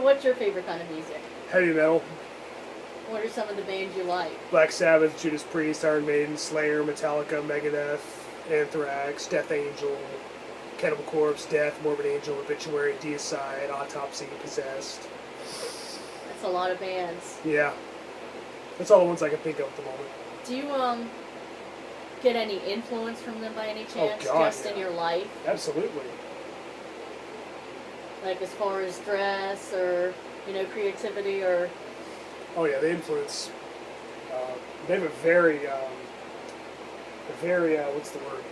what's your favorite kind of music? Heavy metal. What are some of the bands you like? Black Sabbath, Judas Priest, Iron Maiden, Slayer, Metallica, Megadeth, Anthrax, Death Angel, Cannibal Corpse, Death, Morbid Angel, Obituary, Deicide, Autopsy, Possessed. That's a lot of bands. Yeah. That's all the ones I can think of at the moment. Do you get any influence from them by any chance? Oh, God, just in your life? Absolutely. Like as far as dress or, creativity or... Oh yeah, they influence. They have a very, what's the word?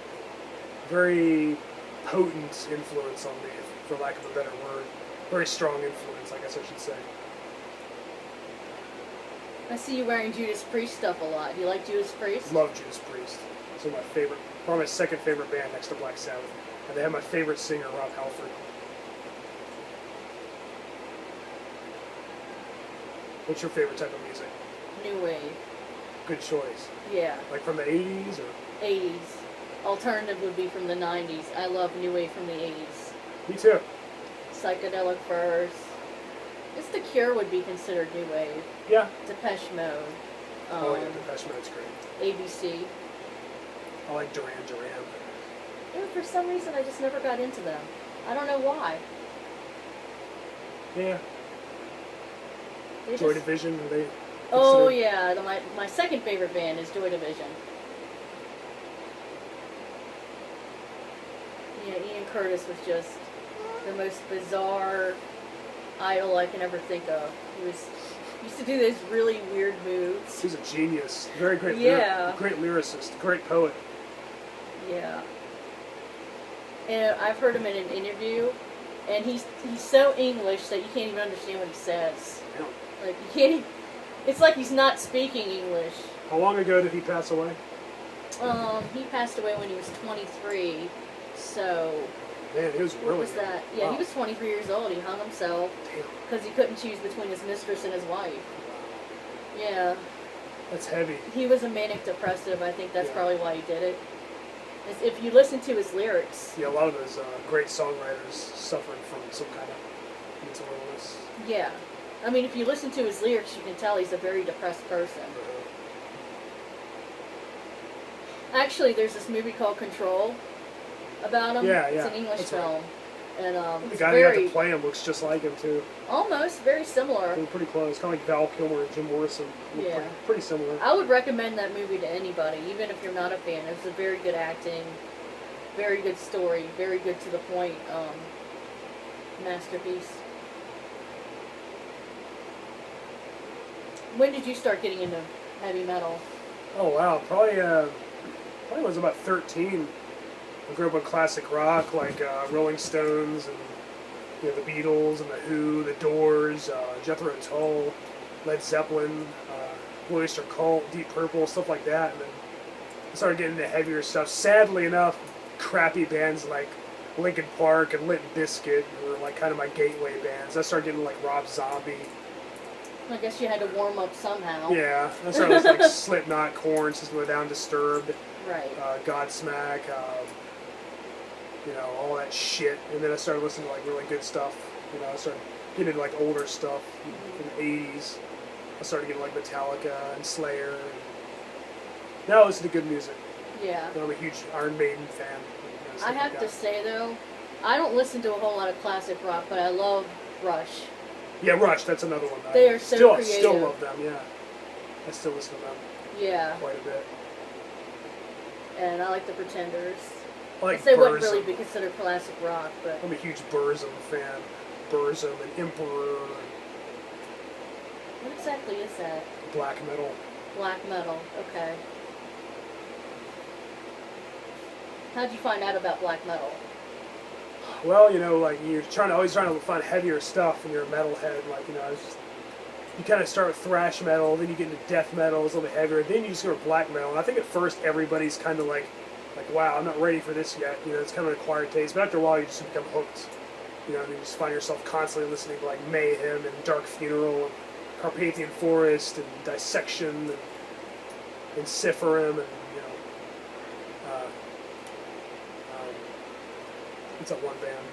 Very potent influence on me, for lack of a better word. Very strong influence, I guess I should say. I see you wearing Judas Priest stuff a lot. Do you like Judas Priest? Love Judas Priest. It's my favorite, probably my second favorite band next to Black Sabbath. And they have my favorite singer, Rob Halford. What's your favorite type of music? New wave. Good choice. Yeah. Like from the 80s or? 80s. Alternative would be from the 90s. I love new wave from the 80s. Me too. Psychedelic Furs. Just The Cure would be considered new wave. Yeah. Depeche Mode. Oh yeah, Depeche Mode's great. ABC. I like Duran Duran. Yeah, for some reason I just never got into them. I don't know why. Yeah. They Joy just... Division, are they? Oh yeah, my second favorite band is Joy Division. Yeah, Ian Curtis was just the most bizarre idol I can ever think of. He used to do those really weird moves. He's a genius. Very great. Yeah. Great lyricist. Great poet. Yeah. And I've heard him in an interview, and he's so English that you can't even understand what he says. Yeah. Like you can't. It's like he's not speaking English. How long ago did he pass away? He passed away when he was 23. So. Man, he was really. What was that? Yeah, wow. He was 23 years old. He hung himself because he couldn't choose between his mistress and his wife. Yeah. That's heavy. He was a manic depressive. I think that's probably why he did it. If you listen to his lyrics. Yeah, a lot of those great songwriters suffered from some kind of mental illness. Yeah. I mean, if you listen to his lyrics, you can tell he's a very depressed person. Actually, there's this movie called Control about him. Yeah, It's an English film. Right. And the guy who got to play him looks just like him, too. Almost. Very similar. They're pretty close. Kind of like Val Kilmer and Jim Morrison. Yeah. Pretty similar. I would recommend that movie to anybody, even if you're not a fan. It's a very good acting, very good story, very good to the point masterpiece. When did you start getting into heavy metal? Oh wow, probably when I was about 13. I grew up on classic rock like Rolling Stones and the Beatles and the Who, the Doors, Jethro Tull, Led Zeppelin, Blue Oyster Cult, Deep Purple, stuff like that. And then I started getting into heavier stuff. Sadly enough, crappy bands like Linkin Park and Limp Bizkit were like kind of my gateway bands. I started getting like Rob Zombie. I guess you had to warm up somehow. Yeah, I started with like Slipknot, Korn, System of a Down, Disturbed, right. Godsmack, all that shit. And then I started listening to like really good stuff. I started getting into like older stuff from the 80s. I started getting like Metallica and Slayer. And now I listen to good music. Yeah. I'm a huge Iron Maiden fan. I have to say though, I don't listen to a whole lot of classic rock, but I love Rush. Yeah, Rush, that's another one. They are so creative. Still love them, yeah. I still listen to them. Yeah. Quite a bit. And I like the Pretenders. I like they wouldn't really be considered classic rock, but... I'm a huge Burzum fan. Burzum and Emperor. What exactly is that? Black metal. Black metal, okay. How'd you find out about black metal? Well, like you're always trying to find heavier stuff when you're a metalhead. Like, you kind of start with thrash metal, then you get into death metal, it's a little bit heavier, then you just go to black metal. And I think at first everybody's kind of like, wow, I'm not ready for this yet. It's kind of an acquired taste. But after a while, you just become hooked. And you just find yourself constantly listening to like Mayhem and Dark Funeral and Carpathian Forest and Dissection and Sifrim and what's that one band?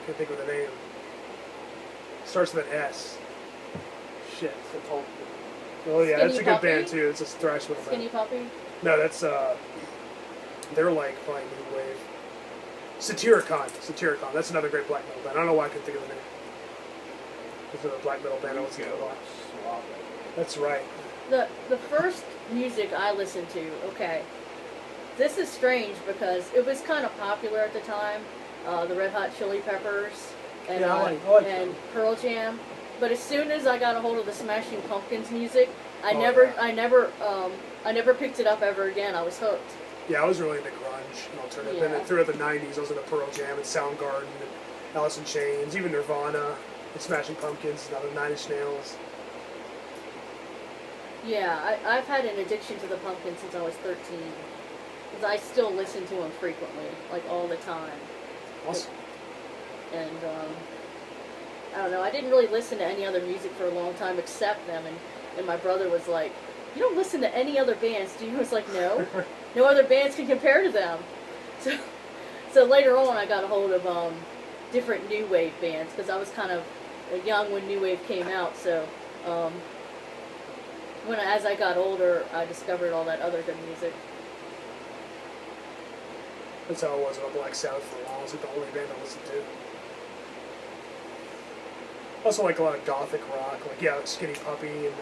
Can't think of the name. Starts with an S. Shit. Oh yeah, that's a good band too. It's a thrash metal Skinny band. Puppy? No, that's they're like probably new wave. Satyricon. That's another great black metal band. I don't know why I couldn't think of the name. It's a black metal band I listen to a lot. That's right. The first music I listened to, okay, this is strange because it was kind of popular at the time, the Red Hot Chili Peppers and, Yeah, I like and them. Pearl Jam. But as soon as I got a hold of the Smashing Pumpkins music, I Oh, never picked it up ever again. I was hooked. Yeah, I was really into grunge and alternative. Yeah. Then throughout the '90s, I was into Pearl Jam and Soundgarden and Alice in Chains, even Nirvana and Smashing Pumpkins, and other Nine Inch Nails. Yeah, I've had an addiction to the Pumpkins since I was 13. Because I still listen to them frequently, like all the time. Awesome. And I don't know, I didn't really listen to any other music for a long time except them. And my brother was like, "You don't listen to any other bands, do you?" I was like, "No. No other bands can compare to them." So later on I got a hold of different new wave bands because I was kind of young when new wave came out. So as I got older, I discovered all that other good music. That's how it was with Black Sabbath for a while. It was like the only band I listened to. Also like a lot of gothic rock, like Skinny Puppy and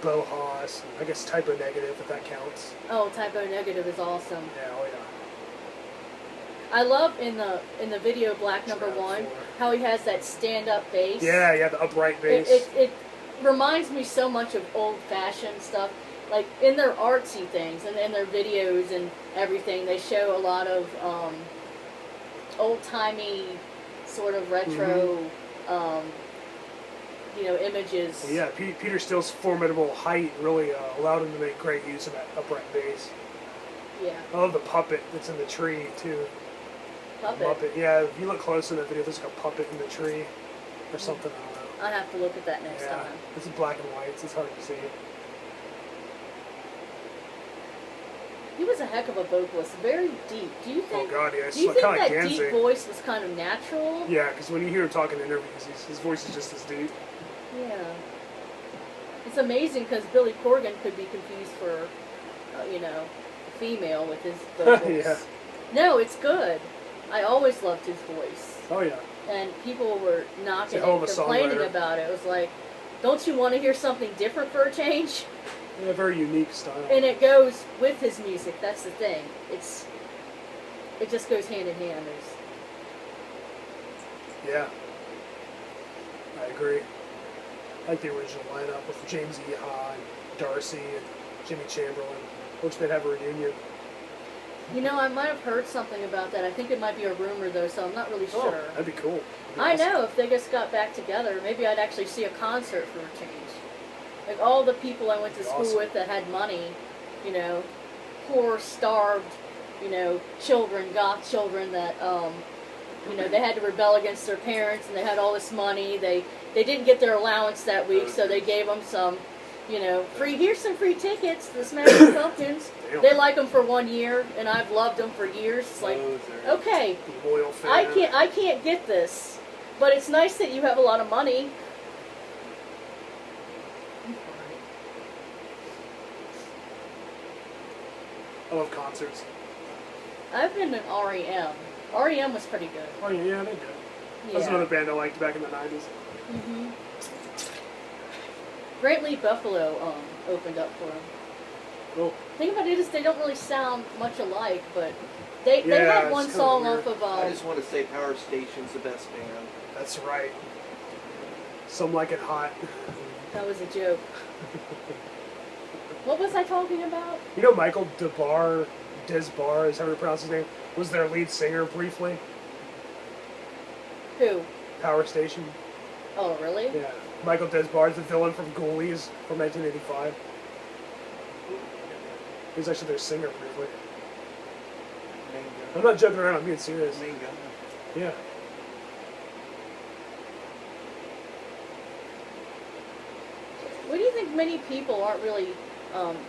Bohas, and I guess Typo Negative if that counts. Oh, Typo Negative is awesome. Yeah, oh yeah. I love in the video Black Number One how he has that stand-up bass. Yeah, the upright bass. It reminds me so much of old-fashioned stuff. Like in their artsy things and in their videos and everything, they show a lot of old-timey sort of retro, images. Well, yeah, Peter Steele's formidable height really allowed him to make great use of that upright bass. Yeah. I love the puppet that's in the tree too. Puppet? Muppet. Yeah, if you look close in that video, there's like a puppet in the tree or something. I don't know. I have to look at that next Yeah, time. it's in black and white, so it's hard to see. He was a heck of a vocalist, very deep. Do you think? Oh God, yeah, Do you it's think kind of that like deep Danzig. voice was kind of natural? Yeah, because when you hear him talking in interviews, his voice is just as deep. Yeah. It's amazing because Billy Corgan could be confused for, a female with his vocals. Yeah. No, it's good. I always loved his voice. Oh yeah. And people were knocking He's a hell of and a complaining songwriter. about it. It was like, don't you want to hear something different for a change? Yeah, very unique style. And it goes with his music. That's the thing. It just goes hand in hand. Yeah. I agree. I like the original lineup with James Iha and Darcy and Jimmy Chamberlain. Wish they'd have a reunion. I might have heard something about that. I think it might be a rumor, though, so I'm not really Oh, sure. that'd be cool. That'd be I awesome. know, if they just got back together, maybe I'd actually see a concert for a change. Like, all the people I went to school Awesome. with that had money, poor, starved, children, goth children that, they had to rebel against their parents, and they had all this money. They didn't get their allowance that week, so they gave them some, here's some free tickets to the Smashing Pumpkins. Damn. They like them for 1 year, and I've loved them for years. It's like, okay, Loyal fan. I can't get this, but it's nice that you have a lot of money. I love concerts. I've been in REM. REM was pretty good. Oh yeah, they're good. That's another band I liked back in the '90s. Mm-hmm. Great Lead Buffalo opened up for them. Cool. Thing about it is they don't really sound much alike, but they Yeah, had it's one kinda song weird. off of I just want to say Power Station's the best band. That's right. Some Like It Hot. that was a joke. What was I talking about? You know Michael Desbar is how you pronounce his name, was their lead singer briefly. Who? Power Station. Oh, really? Yeah. Michael Desbar is the villain from Ghoulies from 1985. He was actually their singer briefly. Main I'm not joking around, I'm being serious. guy. Main guy. Yeah. What do you think many people aren't really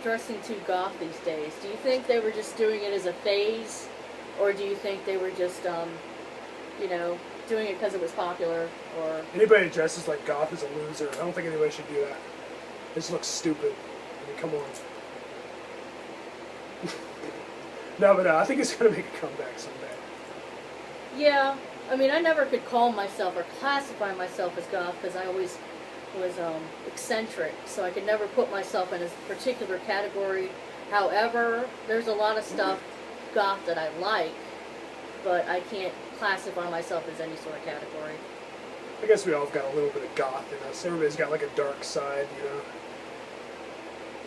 dressing too goth these days? Do you think they were just doing it as a phase? Or do you think they were just, doing it because it was popular, or Anybody that dresses like goth is a loser. I don't think anybody should do that. It just looks stupid. I mean, come on. No, but I think it's going to make a comeback someday. yeah. I mean, I never could call myself or classify myself as goth because I always was eccentric, so I could never put myself in a particular category. However, there's a lot of stuff goth that I like, but I can't classify myself as any sort of category. I guess we all have got a little bit of goth in us. Everybody's got like a dark side, you know.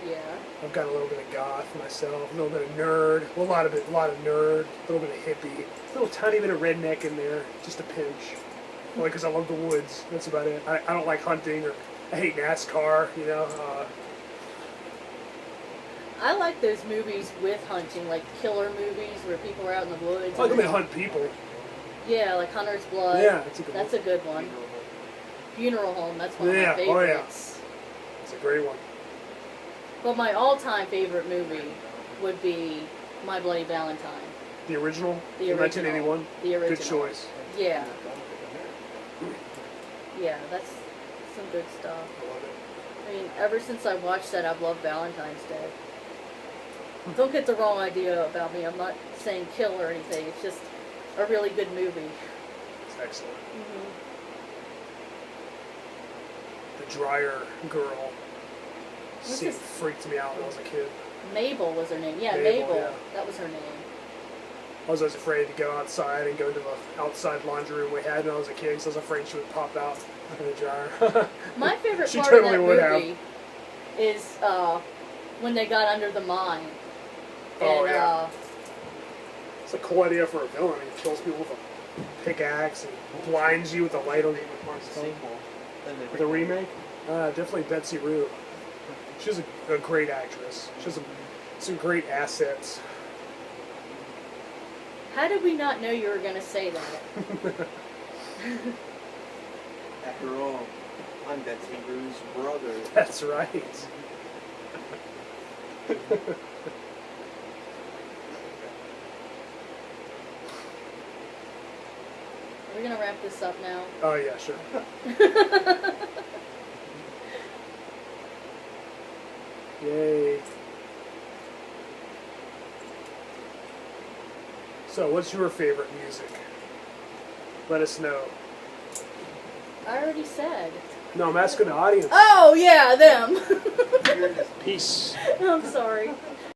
Yeah. I've got a little bit of goth myself, a little bit of nerd, a lot of nerd, a little bit of hippie, a little tiny bit of redneck in there, just a pinch. Only because I love the woods. That's about it. I don't like hunting, or I hate NASCAR. You know. I like those movies with hunting, like killer movies where people are out in the woods. I like when they hunt people. Yeah, like Hunter's Blood. Yeah, that's a good That's one. a good one. Funeral Home, that's one of Yeah, my oh, yeah. favorites. It's a great one. But my all-time favorite movie would be My Bloody Valentine. The original? The original. 1981? The original. Good choice. Yeah. Yeah, that's some good stuff. I love it. I mean, ever since I watched that, I've loved Valentine's Day. Don't get the wrong idea about me. I'm not saying kill or anything. It's just a really good movie. It's excellent. Mm-hmm. The Dryer girl What's this? freaked me out when I was a kid. Mabel was her name. Yeah, Mabel, Mabel. yeah. That was her name. I was always afraid to go outside and go to the outside laundry room we had when I was a kid, so I was afraid she would pop out in the dryer. My favorite She part totally of would that have. movie is when they got under the mine. Oh, And, yeah. It's a cool idea for a villain. He kills people with a pickaxe and blinds you with the light on the Sequel. Then they The remake? Definitely Betsy Rue. She's a great actress. She has some great assets. How did we not know you were going to say that? After all, I'm Betsy Rue's brother. That's right. Are we going to wrap this up now? Oh, yeah, sure. Yay. So, what's your favorite music? Let us know. I already said. No, I'm asking the audience. Oh, yeah, them. Peace. I'm sorry.